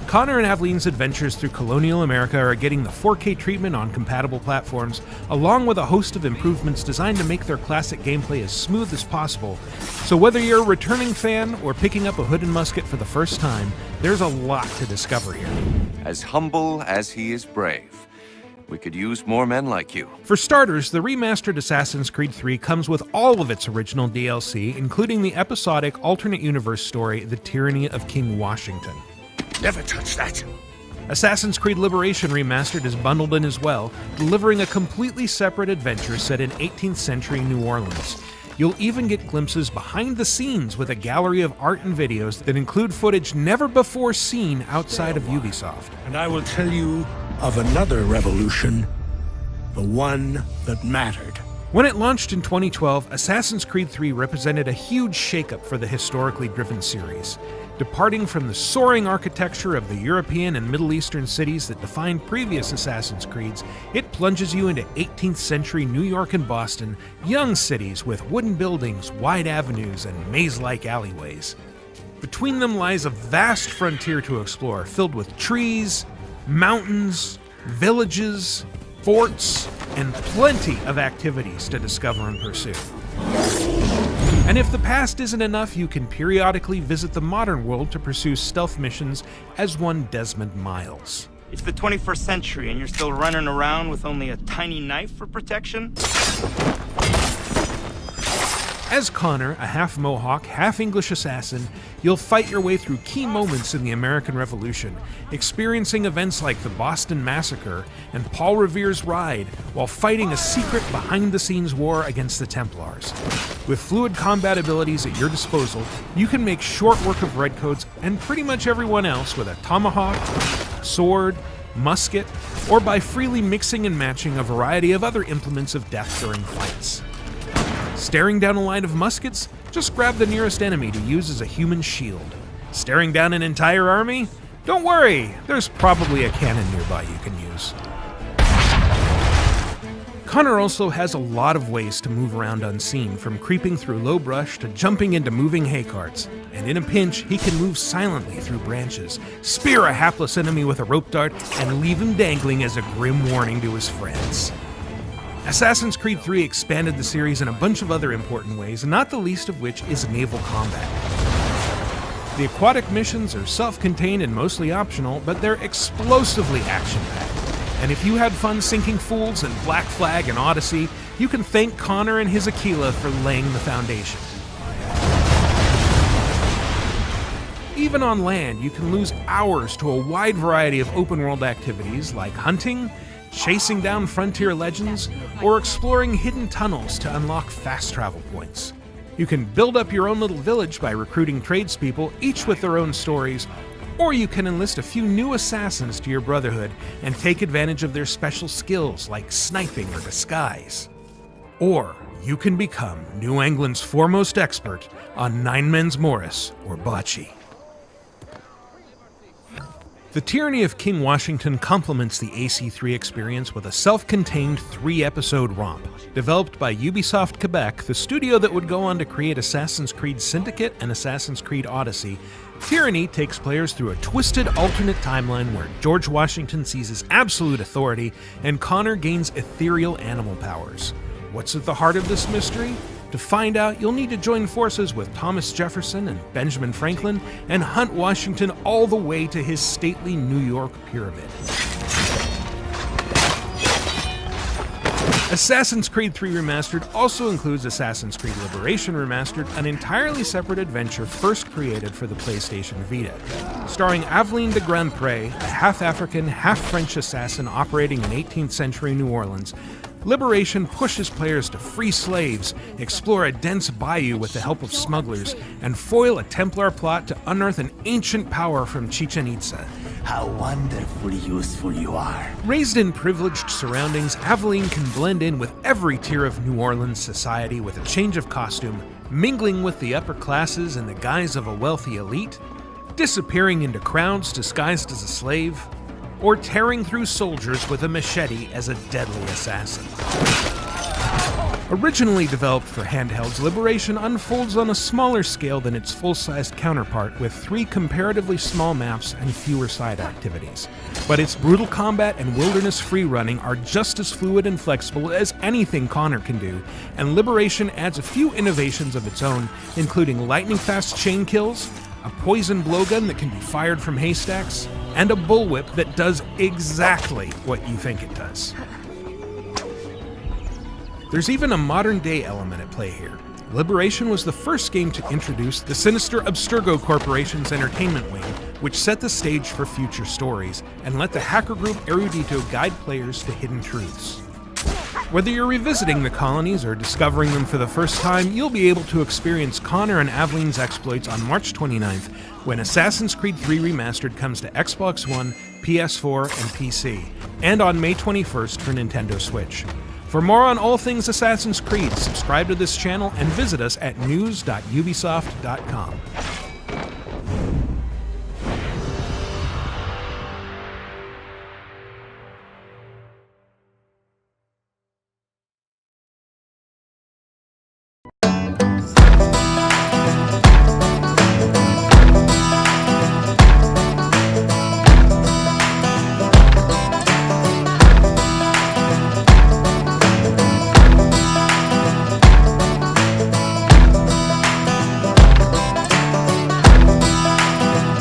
Connor and Aveline's adventures through colonial America are getting the 4K treatment on compatible platforms, along with a host of improvements designed to make their classic gameplay as smooth as possible. So whether you're a returning fan or picking up a hood and musket for the first time, there's a lot to discover here. As humble as he is brave, we could use more men like you. For starters, the remastered Assassin's Creed III comes with all of its original DLC, including the episodic alternate universe story, The Tyranny of King Washington. Never touch that. Assassin's Creed Liberation Remastered is bundled in as well, delivering a completely separate adventure set in 18th century New Orleans. You'll even get glimpses behind the scenes with a gallery of art and videos that include footage never before seen outside of Ubisoft. And I will tell you of another revolution, the one that mattered. When it launched in 2012, Assassin's Creed III represented a huge shakeup for the historically driven series. Departing from the soaring architecture of the European and Middle Eastern cities that defined previous Assassin's Creeds, it plunges you into 18th century New York and Boston, young cities with wooden buildings, wide avenues, and maze-like alleyways. Between them lies a vast frontier to explore, filled with trees, mountains, villages, forts, and plenty of activities to discover and pursue. And if the past isn't enough, you can periodically visit the modern world to pursue stealth missions as one Desmond Miles. It's the 21st century and you're still running around with only a tiny knife for protection? As Connor, a half-Mohawk, half-English assassin, you'll fight your way through key moments in the American Revolution, experiencing events like the Boston Massacre and Paul Revere's Ride, while fighting a secret behind-the-scenes war against the Templars. With fluid combat abilities at your disposal, you can make short work of redcoats and pretty much everyone else with a tomahawk, sword, musket, or by freely mixing and matching a variety of other implements of death during fights. Staring down a line of muskets? Just grab the nearest enemy to use as a human shield. Staring down an entire army? Don't worry, there's probably a cannon nearby you can use. Connor also has a lot of ways to move around unseen, from creeping through low brush to jumping into moving hay carts. And in a pinch, he can move silently through branches, spear a hapless enemy with a rope dart, and leave him dangling as a grim warning to his friends. Assassin's Creed III expanded the series in a bunch of other important ways, not the least of which is naval combat. The aquatic missions are self-contained and mostly optional, but they're explosively action-packed. And if you had fun sinking fools in Black Flag and Odyssey, you can thank Connor and his Aquila for laying the foundation. Even on land, you can lose hours to a wide variety of open-world activities like hunting, chasing down frontier legends, or exploring hidden tunnels to unlock fast travel points. You can build up your own little village by recruiting tradespeople, each with their own stories, or you can enlist a few new assassins to your brotherhood and take advantage of their special skills like sniping or disguise. Or you can become New England's foremost expert on Nine Men's Morris or bocce. The Tyranny of King Washington complements the AC3 experience with a self-contained 3-episode romp. Developed by Ubisoft Quebec, the studio that would go on to create Assassin's Creed Syndicate and Assassin's Creed Odyssey, Tyranny takes players through a twisted alternate timeline where George Washington seizes absolute authority and Connor gains ethereal animal powers. What's at the heart of this mystery? To find out, you'll need to join forces with Thomas Jefferson and Benjamin Franklin and hunt Washington all the way to his stately New York pyramid. Assassin's Creed III Remastered also includes Assassin's Creed Liberation Remastered, an entirely separate adventure first created for the PlayStation Vita. Starring Aveline de Grandpré, a half-African, half-French assassin operating in 18th century New Orleans, Liberation pushes players to free slaves, explore a dense bayou with the help of smugglers, and foil a Templar plot to unearth an ancient power from Chichen Itza. How wonderfully useful you are. Raised in privileged surroundings, Aveline can blend in with every tier of New Orleans society with a change of costume, mingling with the upper classes in the guise of a wealthy elite, disappearing into crowds disguised as a slave, or tearing through soldiers with a machete as a deadly assassin. Originally developed for handhelds, Liberation unfolds on a smaller scale than its full-sized counterpart, with 3 comparatively small maps and fewer side activities. But its brutal combat and wilderness free-running are just as fluid and flexible as anything Connor can do, and Liberation adds a few innovations of its own, including lightning-fast chain kills, a poison blowgun that can be fired from haystacks, and a bullwhip that does exactly what you think it does. There's even a modern-day element at play here. Liberation was the first game to introduce the sinister Abstergo Corporation's entertainment wing, which set the stage for future stories, and let the hacker group Erudito guide players to hidden truths. Whether you're revisiting the colonies or discovering them for the first time, you'll be able to experience Connor and Aveline's exploits on March 29th, when Assassin's Creed III Remastered comes to Xbox One, PS4, and PC, and on May 21st for Nintendo Switch. For more on all things Assassin's Creed, subscribe to this channel and visit us at news.ubisoft.com.